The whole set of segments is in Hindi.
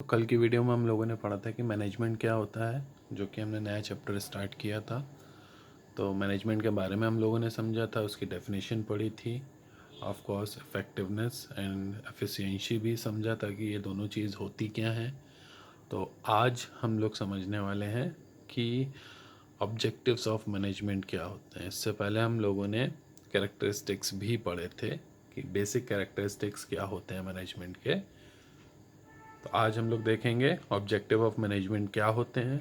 तो कल की वीडियो में हम लोगों ने पढ़ा था कि मैनेजमेंट क्या होता है, जो कि हमने नया चैप्टर स्टार्ट किया था। तो मैनेजमेंट के बारे में हम लोगों ने समझा था, उसकी डेफिनेशन पढ़ी थी, of course effectiveness and efficiency भी समझा था कि ये दोनों चीज़ होती क्या हैं। तो आज हम लोग समझने वाले हैं कि ऑब्जेक्टिव्स ऑफ मैनेजमेंट क्या होते हैं। इससे पहले हम लोगों ने कैरेक्टरिस्टिक्स भी पढ़े थे कि बेसिक कैरेक्टरिस्टिक्स क्या होते हैं मैनेजमेंट के। तो आज हम लोग देखेंगे ऑब्जेक्टिव ऑफ मैनेजमेंट क्या होते हैं।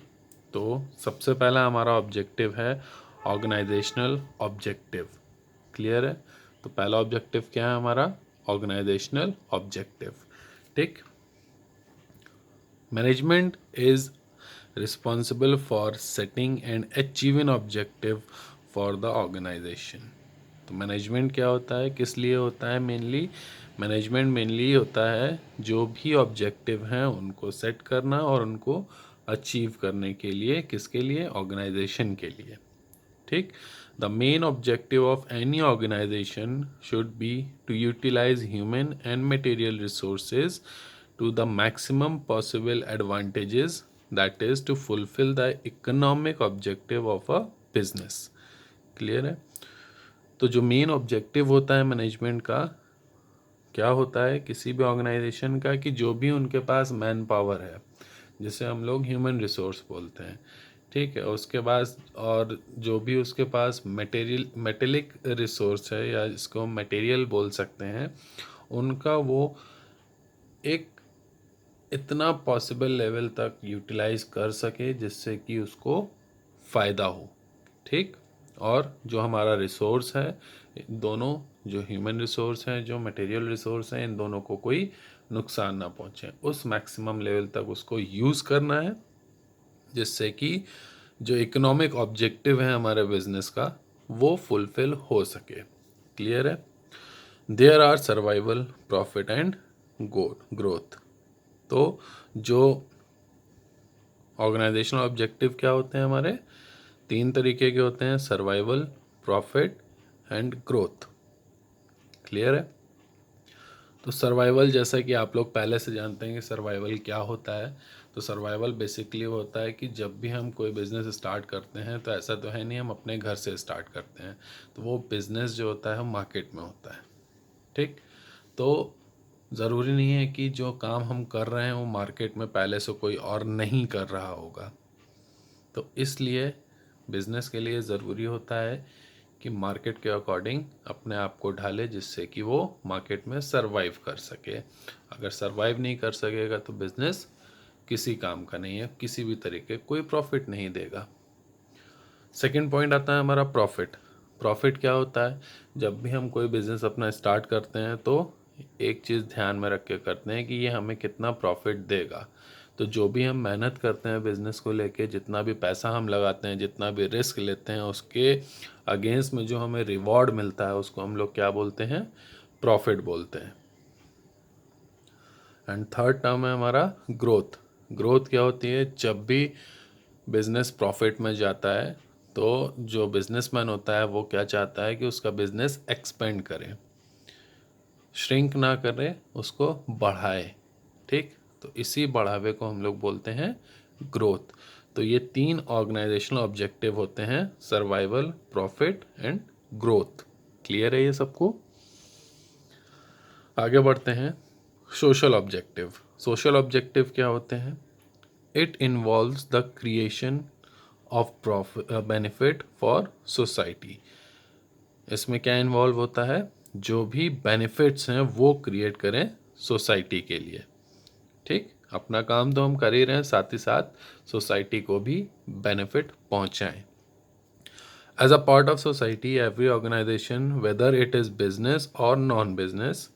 तो सबसे पहला हमारा ऑब्जेक्टिव है ऑर्गेनाइजेशनल ऑब्जेक्टिव। क्लियर है? तो पहला ऑब्जेक्टिव क्या है हमारा? Organisational objective. ठीक। Management is responsible for setting and achieving objective for the organisation. तो मैनेजमेंट क्या होता है, किस लिए होता है? मैनेजमेंट मेनली होता है जो भी ऑब्जेक्टिव हैं उनको सेट करना और उनको अचीव करने के लिए, किसके लिए? ऑर्गेनाइजेशन के लिए। ठीक। The main objective of any organization should be to utilize human and material resources to the maximum possible advantages, that is to fulfill the economic objective of a business. Clear है? तो जो मेन ऑब्जेक्टिव होता है मैनेजमेंट का, क्या होता है किसी भी ऑर्गेनाइजेशन का, कि जो भी उनके पास मैन पावर है, जिसे हम लोग ह्यूमन रिसोर्स बोलते हैं, ठीक है, उसके बाद और जो भी उसके पास मेटेलिक रिसोर्स है या इसको मटेरियल बोल सकते हैं, उनका वो एक इतना पॉसिबल लेवल तक यूटिलाइज कर सके जिससे कि उसको फ़ायदा हो। ठीक। और जो हमारा रिसोर्स है, दोनों, जो ह्यूमन रिसोर्स हैं, जो मटेरियल रिसोर्स हैं, इन दोनों को कोई नुकसान ना पहुंचे, उस मैक्सिमम लेवल तक उसको यूज़ करना है जिससे कि जो इकोनॉमिक ऑब्जेक्टिव है हमारे बिजनेस का, वो फुलफिल हो सके। क्लियर है? There are survival, profit and growth. तो जो ऑर्गेनाइजेशनल ऑब्जेक्टिव क्या होते हैं हमारे? 3 तरीके के होते हैं: survival, profit and growth. Clear है? तो सर्वाइवल, जैसा कि आप लोग पहले से जानते हैं कि सर्वाइवल क्या होता है। तो सर्वाइवल बेसिकली होता है कि जब भी हम कोई बिज़नेस स्टार्ट करते हैं, तो ऐसा तो है नहीं हम अपने घर से स्टार्ट करते हैं, तो वो बिज़नेस जो होता है मार्केट में होता है। ठीक। तो ज़रूरी नहीं है कि जो काम हम कर रहे हैं वो मार्केट में पहले से कोई और नहीं कर रहा होगा। तो इसलिए बिज़नेस के लिए ज़रूरी होता है कि मार्केट के अकॉर्डिंग अपने आप को ढाले, जिससे कि वो मार्केट में सरवाइव कर सके। अगर सरवाइव नहीं कर सकेगा तो बिज़नेस किसी काम का नहीं है, किसी भी तरीके कोई प्रॉफिट नहीं देगा। सेकंड पॉइंट आता है हमारा प्रॉफिट। प्रॉफिट क्या होता है? जब भी हम कोई बिज़नेस अपना स्टार्ट करते हैं तो एक चीज़ ध्यान में रख के करते हैं कि ये हमें कितना प्रॉफिट देगा। तो जो भी हम मेहनत करते हैं बिज़नेस को लेके, जितना भी पैसा हम लगाते हैं, जितना भी रिस्क लेते हैं, उसके अगेंस्ट में जो हमें रिवॉर्ड मिलता है उसको हम लोग क्या बोलते हैं? प्रॉफिट बोलते हैं। एंड थर्ड टर्म है हमारा ग्रोथ। ग्रोथ क्या होती है? जब भी बिजनेस प्रॉफिट में जाता है तो जो बिजनेसमैन होता है वो क्या चाहता है कि उसका बिजनेस एक्सपेंड करे, श्रिंक ना करे, उसको बढ़ाए। ठीक। तो इसी बढ़ावे को हम लोग बोलते हैं ग्रोथ। तो ये 3 ऑर्गेनाइजेशनल ऑब्जेक्टिव होते हैं: survival, profit and growth. Clear है ये सबको? आगे बढ़ते हैं। Social objective. सोशल ऑब्जेक्टिव क्या होते हैं? It involves the creation of profit benefit for society. इसमें क्या इन्वॉल्व होता है? जो भी बेनिफिट्स हैं वो क्रिएट करें सोसाइटी के लिए। ठीक। अपना काम तो हम कर ही रहे हैं, साथ ही साथ सोसाइटी को भी बेनिफिट पहुंचाएं। As a part of society, every organisation, whether it is business और non business,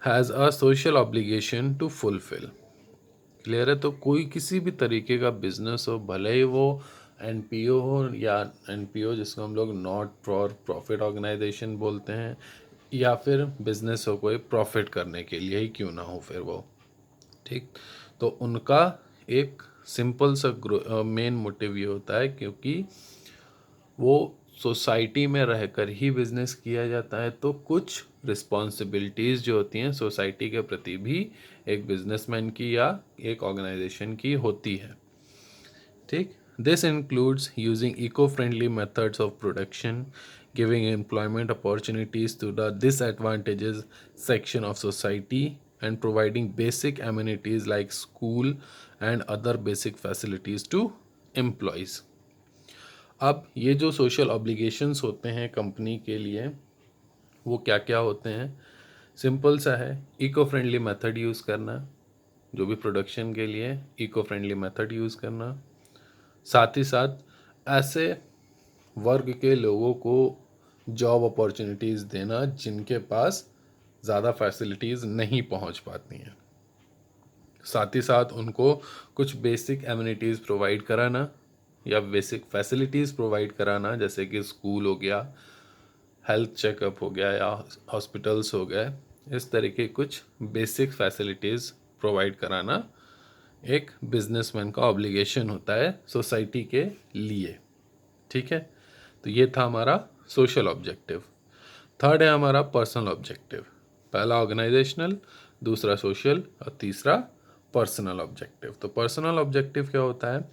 has a social obligation to fulfil. Clear है? तो कोई किसी भी तरीके का बिजनेस हो, भले ही वो एनपीओ हो या एनपीओ जिसको हम लोग नॉट फॉर प्रॉफिट ऑर्गेनाइजेशन बोलते हैं, या फिर बिजनेस हो कोई प्रॉफिट करने के लिए ही क्यों ना हो फिर वो। ठीक। तो उनका एक सिंपल सा मेन मोटिव ये होता है क्योंकि वो सोसाइटी में रहकर ही बिजनेस किया जाता है, तो कुछ रिस्पॉन्सिबिलिटीज़ जो होती हैं सोसाइटी के प्रति भी एक बिजनेसमैन की या एक ऑर्गेनाइजेशन की होती है। ठीक, this includes using eco friendly methods of production, giving employment opportunities to the disadvantages section of society and providing basic amenities like school and other basic facilities to employees. अब ये जो सोशल ऑब्लिगेशंस होते हैं कंपनी के लिए, वो क्या क्या होते हैं? सिंपल सा है, इको फ्रेंडली मेथड यूज़ करना, जो भी प्रोडक्शन के लिए इको फ्रेंडली मेथड यूज़ करना, साथ ही साथ ऐसे वर्ग के लोगों को जॉब अपॉर्चुनिटीज़ देना जिनके पास ज़्यादा फैसिलिटीज़ नहीं पहुंच पाती हैं, साथ ही साथ उनको कुछ बेसिक एमिनिटीज़ प्रोवाइड कराना या बेसिक फैसिलिटीज़ प्रोवाइड कराना, जैसे कि स्कूल हो गया, हेल्थ चेकअप हो गया या हॉस्पिटल्स हो गए, इस तरीके कुछ बेसिक फैसिलिटीज़ प्रोवाइड कराना एक बिजनेसमैन का ऑब्लिगेशन होता है सोसाइटी के लिए। ठीक है, तो ये था हमारा सोशल ऑब्जेक्टिव। थर्ड है हमारा पर्सनल ऑब्जेक्टिव। पहला ऑर्गेनाइजेशनल, दूसरा सोशल और तीसरा पर्सनल ऑब्जेक्टिव। तो पर्सनल ऑब्जेक्टिव क्या होता है?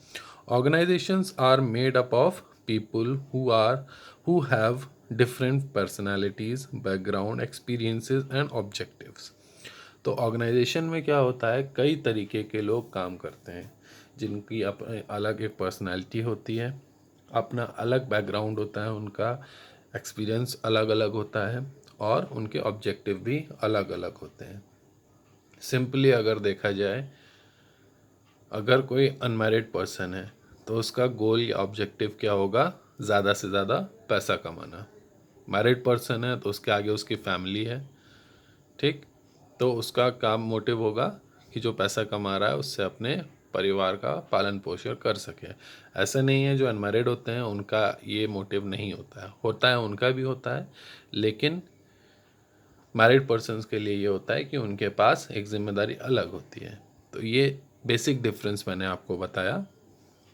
Organizations are made up of people who have different personalities, background, experiences and objectives. तो ऑर्गेनाइजेशन में क्या होता है, कई तरीके के लोग काम करते हैं जिनकी अपने अलग एक पर्सनैलिटी होती है, अपना अलग बैकग्राउंड होता है, उनका एक्सपीरियंस अलग अलग होता है और उनके ऑब्जेक्टिव भी अलग अलग होते हैं। सिंपली अगर देखा जाए, अगर कोई अनमैरिड पर्सन है तो उसका गोल या ऑब्जेक्टिव क्या होगा? ज़्यादा से ज़्यादा पैसा कमाना। मैरिड पर्सन है तो उसके आगे उसकी फैमिली है। ठीक, तो उसका काम मोटिव होगा कि जो पैसा कमा रहा है उससे अपने परिवार का पालन पोषण कर सके। ऐसा नहीं है जो अनमैरिड होते हैं उनका ये मोटिव नहीं होता है उनका भी होता है, लेकिन मैरिड पर्सन्स के लिए ये होता है कि उनके पास एक जिम्मेदारी अलग होती है। तो ये बेसिक डिफरेंस मैंने आपको बताया।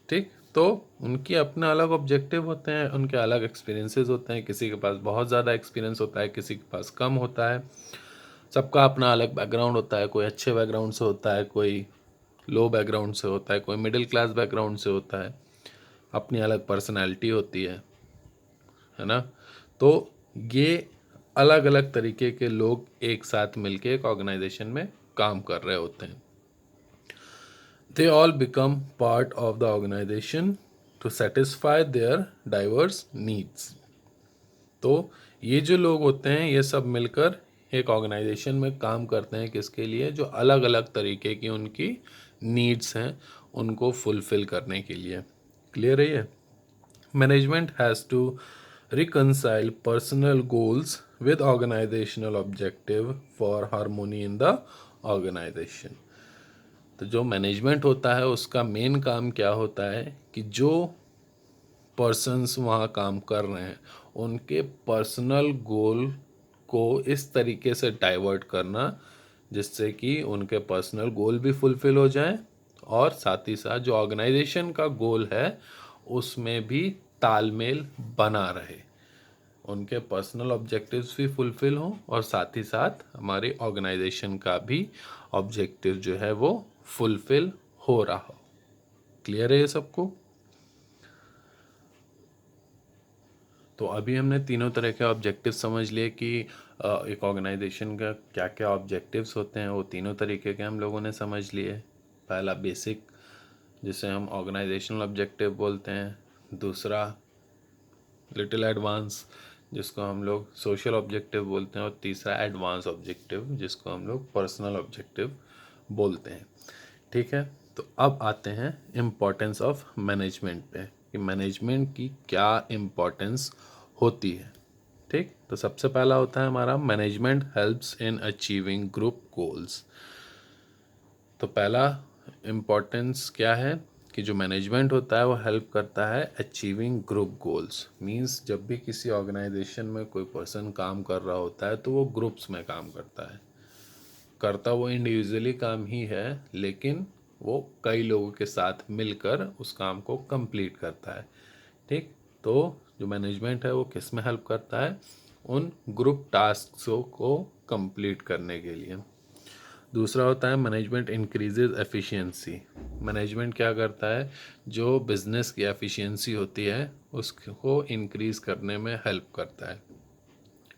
ठीक, तो उनकी अपना अलग ऑब्जेक्टिव होते हैं, उनके अलग एक्सपीरियंसेस होते हैं, किसी के पास बहुत ज़्यादा एक्सपीरियंस होता है, किसी के पास कम होता है, सबका अपना अलग बैकग्राउंड होता है, कोई अच्छे बैकग्राउंड से होता है, कोई लो बैकग्राउंड से होता है, कोई मिडिल क्लास बैकग्राउंड से होता है, अपनी अलग पर्सनैलिटी होती है ना। तो ये अलग अलग तरीके के लोग एक साथ मिलके एक ऑर्गेनाइजेशन में काम कर रहे होते हैं। They all become part of the organization to satisfy their diverse needs. तो ये जो लोग होते हैं ये सब मिलकर एक ऑर्गेनाइजेशन में काम करते हैं, किसके लिए? जो अलग अलग तरीके की उनकी नीड्स हैं उनको फुलफिल करने के लिए। क्लियर है ये? Management has to reconcile personal goals with organizational objective for harmony in the organization. तो जो मैनेजमेंट होता है उसका मेन काम क्या होता है कि जो पर्सन्स वहाँ काम कर रहे हैं उनके पर्सनल गोल को इस तरीके से डाइवर्ट करना जिससे कि उनके पर्सनल गोल भी फुलफिल हो जाएं और साथ ही साथ जो ऑर्गेनाइजेशन का गोल है उसमें भी तालमेल बना रहे, उनके पर्सनल ऑब्जेक्टिव्स भी फुलफिल हों और साथ ही साथ हमारे ऑर्गेनाइजेशन का भी ऑब्जेक्टिव जो है वो फुलफिल हो रहा हो। क्लियर है ये सबको? तो अभी हमने तीनों तरह के ऑब्जेक्टिव समझ लिए कि एक ऑर्गेनाइजेशन का क्या क्या ऑब्जेक्टिव्स होते हैं, वो तीनों तरीके के हम लोगों ने समझ लिए। पहला बेसिक जिसे हम ऑर्गेनाइजेशनल ऑब्जेक्टिव बोलते हैं, दूसरा लिटिल एडवांस जिसको हम लोग सोशल ऑब्जेक्टिव बोलते हैं और तीसरा एडवांस ऑब्जेक्टिव जिसको हम लोग पर्सनल ऑब्जेक्टिव बोलते हैं। ठीक है, तो अब आते हैं इम्पोर्टेंस ऑफ मैनेजमेंट पे कि मैनेजमेंट की क्या इम्पोर्टेंस होती है। ठीक, तो सबसे पहला होता है हमारा management helps in achieving group goals. तो पहला इम्पोर्टेंस क्या है कि जो मैनेजमेंट होता है वो हेल्प करता है अचीविंग ग्रुप गोल्स। मींस जब भी किसी ऑर्गेनाइजेशन में कोई पर्सन काम कर रहा होता है तो वो ग्रुप्स में काम करता है, करता वो इंडिविजुअली काम ही है लेकिन वो कई लोगों के साथ मिलकर उस काम को कंप्लीट करता है। ठीक, तो जो मैनेजमेंट है वो किस में हेल्प करता है, उन ग्रुप टास्कों को कंप्लीट करने के लिए। दूसरा होता है मैनेजमेंट इंक्रीजेज एफिशिएंसी। मैनेजमेंट क्या करता है, जो बिजनेस की एफिशिएंसी होती है उसको इंक्रीज करने में हेल्प करता है।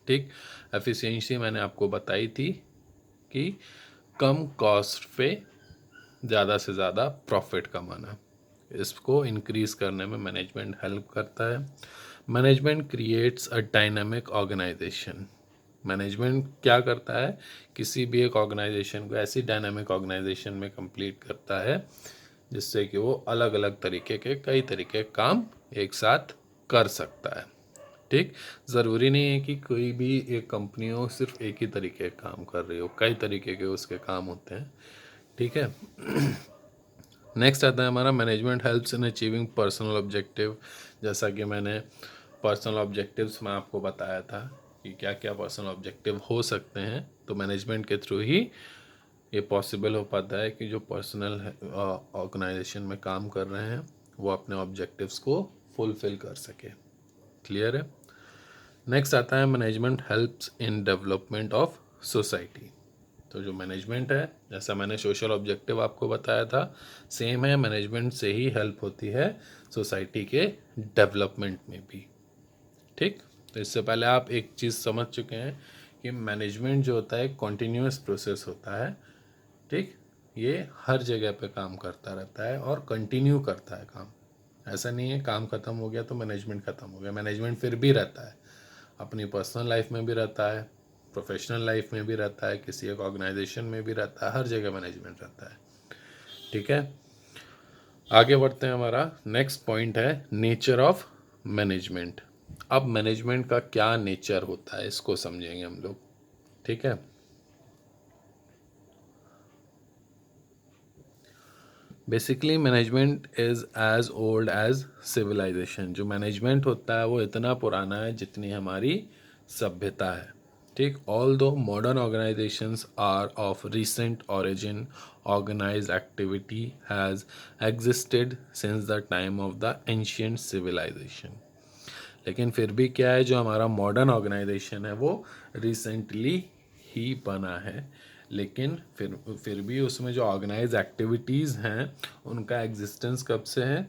ठीक, एफिशिएंसी मैंने आपको बताई थी कि कम कॉस्ट पे ज़्यादा से ज़्यादा प्रॉफिट कमाना, इसको इंक्रीज करने में मैनेजमेंट हेल्प करता है। Management creates a dynamic organization. Management क्या करता है, किसी भी एक ऑर्गेनाइजेशन को ऐसी डायनामिक ऑर्गेनाइजेशन में कंप्लीट करता है जिससे कि वो अलग अलग तरीके के कई तरीके के काम एक साथ कर सकता है। ठीक, ज़रूरी नहीं है कि कोई भी एक कंपनी हो सिर्फ एक ही तरीके का काम कर रही हो, कई तरीके के उसके काम होते हैं। ठीक है। नेक्स्ट आता है हमारा management helps in achieving personal objective. जैसा कि मैंने पर्सनल ऑब्जेक्टिव्स में आपको बताया था कि क्या क्या पर्सनल ऑब्जेक्टिव हो सकते हैं, तो मैनेजमेंट के थ्रू ही ये पॉसिबल हो पाता है कि जो पर्सनल ऑर्गेनाइजेशन में काम कर रहे हैं वो अपने ऑब्जेक्टिव्स को फुलफिल कर सके। क्लियर है। नेक्स्ट आता है management helps in development of society. तो जो मैनेजमेंट है, जैसा मैंने सोशल ऑब्जेक्टिव आपको बताया था, सेम है, मैनेजमेंट से ही हेल्प होती है सोसाइटी के डेवलपमेंट में भी। ठीक, तो इससे पहले आप एक चीज़ समझ चुके हैं कि मैनेजमेंट जो होता है कॉन्टीन्यूअस प्रोसेस होता है। ठीक, ये हर जगह पे काम करता रहता है और कंटिन्यू करता है काम। ऐसा नहीं है काम ख़त्म हो गया तो मैनेजमेंट ख़त्म हो गया, मैनेजमेंट फिर भी रहता है, अपनी पर्सनल लाइफ में भी रहता है, प्रोफेशनल लाइफ में भी रहता है, किसी एक ऑर्गेनाइजेशन में भी रहता है, हर जगह मैनेजमेंट रहता है। ठीक है, आगे बढ़ते हैं। हमारा नेक्स्ट पॉइंट है नेचर ऑफ मैनेजमेंट। अब मैनेजमेंट का क्या नेचर होता है इसको समझेंगे हम लोग। ठीक है, basically management is as old as civilization. जो मैनेजमेंट होता है वो इतना पुराना है जितनी हमारी सभ्यता है। ठीक, although modern organizations are of recent origin, organized activity has existed since the time of the ancient civilization। लेकिन फिर भी क्या है, जो हमारा मॉडर्न ऑर्गेनाइजेशन है वो रिसेंटली ही बना है, लेकिन फिर भी उसमें जो ऑर्गेनाइज एक्टिविटीज़ हैं उनका एग्जिस्टेंस कब से है,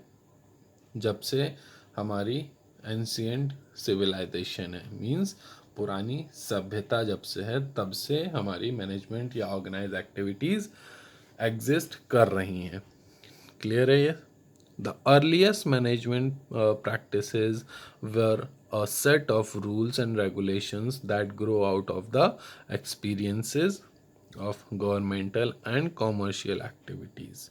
जब से हमारी एंशियंट सिविलाइजेशन है, मींस पुरानी सभ्यता जब से है तब से हमारी मैनेजमेंट या ऑर्गेनाइज एक्टिविटीज़ एग्जिस्ट कर रही हैं। क्लियर है ये। The earliest management practices were a set of rules and regulations that grow out of the experiences of governmental and commercial activities।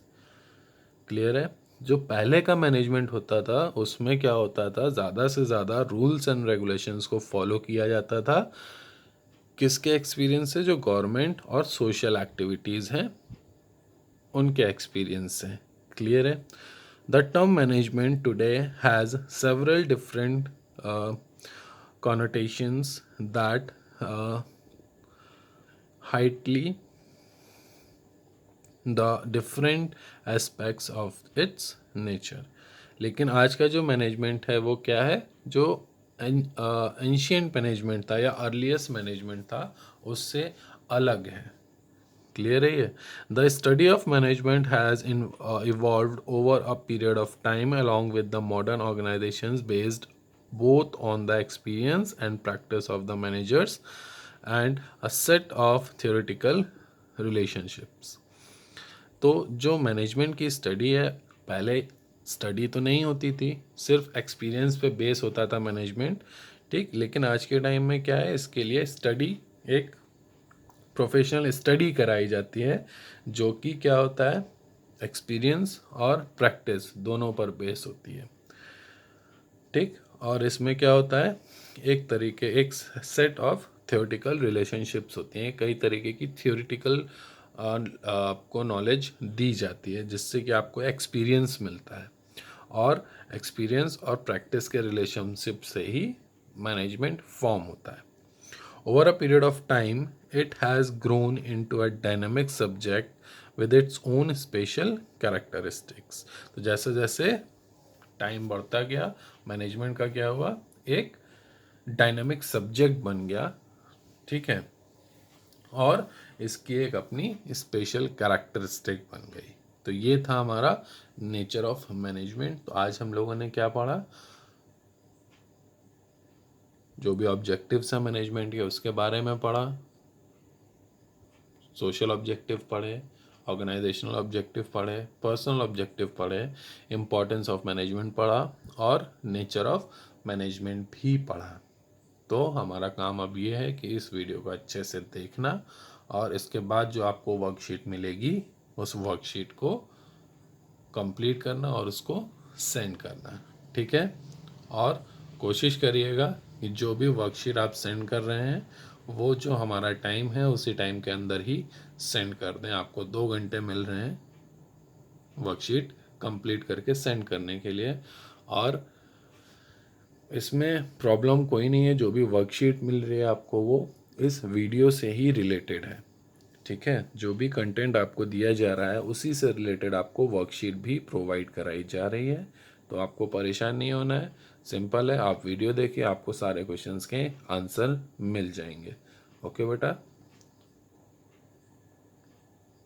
Clear है। जो पहले का मैनेजमेंट होता था उसमें क्या होता था, ज़्यादा से ज़्यादा रूल्स एंड रेगुलेशंस को फॉलो किया जाता था। किसके एक्सपीरियंस से, जो गवर्नमेंट और सोशल एक्टिविटीज़ हैं उनके एक्सपीरियंस से। क्लियर है। The term management today has several different connotations that highly the different aspects of its nature। लेकिन आज का जो मैनेजमेंट है वो क्या है, जो एंशियंट मैनेजमेंट था या अर्लीस्ट मैनेजमेंट था उससे अलग है। क्लियर है ये। The study of management has evolved over a period of time along with the modern organisations based both on the experience and practice of the managers and a set of theoretical relationships। तो जो मैनेजमेंट की स्टडी है, पहले स्टडी तो नहीं होती थी, सिर्फ एक्सपीरियंस पे बेस होता था मैनेजमेंट। ठीक, लेकिन आज के टाइम में क्या है, इसके लिए स्टडी, एक प्रोफेशनल स्टडी कराई जाती है जो कि क्या होता है, एक्सपीरियंस और प्रैक्टिस दोनों पर बेस होती है। ठीक, और इसमें क्या होता है, एक सेट ऑफ थ्योरेटिकल रिलेशनशिप्स होती हैं, कई तरीके की थ्योरेटिकल आपको नॉलेज दी जाती है जिससे कि आपको एक्सपीरियंस मिलता है, और एक्सपीरियंस और प्रैक्टिस के रिलेशनशिप से ही मैनेजमेंट फॉर्म होता है। Over a period of time it has grown into a dynamic subject with its own special characteristics. तो जैसे जैसे टाइम बढ़ता गया, मैनेजमेंट का क्या हुआ, एक डायनामिक सब्जेक्ट बन गया, ठीक है, और इसकी एक अपनी स्पेशल कैरेक्टरिस्टिक बन गई। तो ये था हमारा नेचर ऑफ मैनेजमेंट। तो आज हम लोगों ने क्या पढ़ा, जो भी ऑब्जेक्टिव्स हैं मैनेजमेंट के उसके बारे में पढ़ा, सोशल ऑब्जेक्टिव पढ़े, ऑर्गेनाइजेशनल ऑब्जेक्टिव पढ़े, पर्सनल ऑब्जेक्टिव पढ़े, इम्पोर्टेंस ऑफ मैनेजमेंट पढ़ा और नेचर ऑफ मैनेजमेंट भी पढ़ा। तो हमारा काम अब ये है कि इस वीडियो को अच्छे से देखना और इसके बाद जो आपको वर्कशीट मिलेगी उस वर्कशीट को कंप्लीट करना और उसको सेंड करना, ठीक है। और कोशिश करिएगा कि जो भी वर्कशीट आप सेंड कर रहे हैं वो जो हमारा टाइम है उसी टाइम के अंदर ही सेंड कर दें। आपको 2 घंटे मिल रहे हैं वर्कशीट कंप्लीट करके सेंड करने के लिए, और इसमें प्रॉब्लम कोई नहीं है। जो भी वर्कशीट मिल रही है आपको वो इस वीडियो से ही रिलेटेड है, ठीक है। जो भी कंटेंट आपको दिया जा रहा है उसी से रिलेटेड आपको वर्कशीट भी प्रोवाइड कराई जा रही है। तो आपको परेशान नहीं होना है, सिंपल है, आप वीडियो देखिए, आपको सारे क्वेश्चंस के आंसर मिल जाएंगे। ओके बेटा।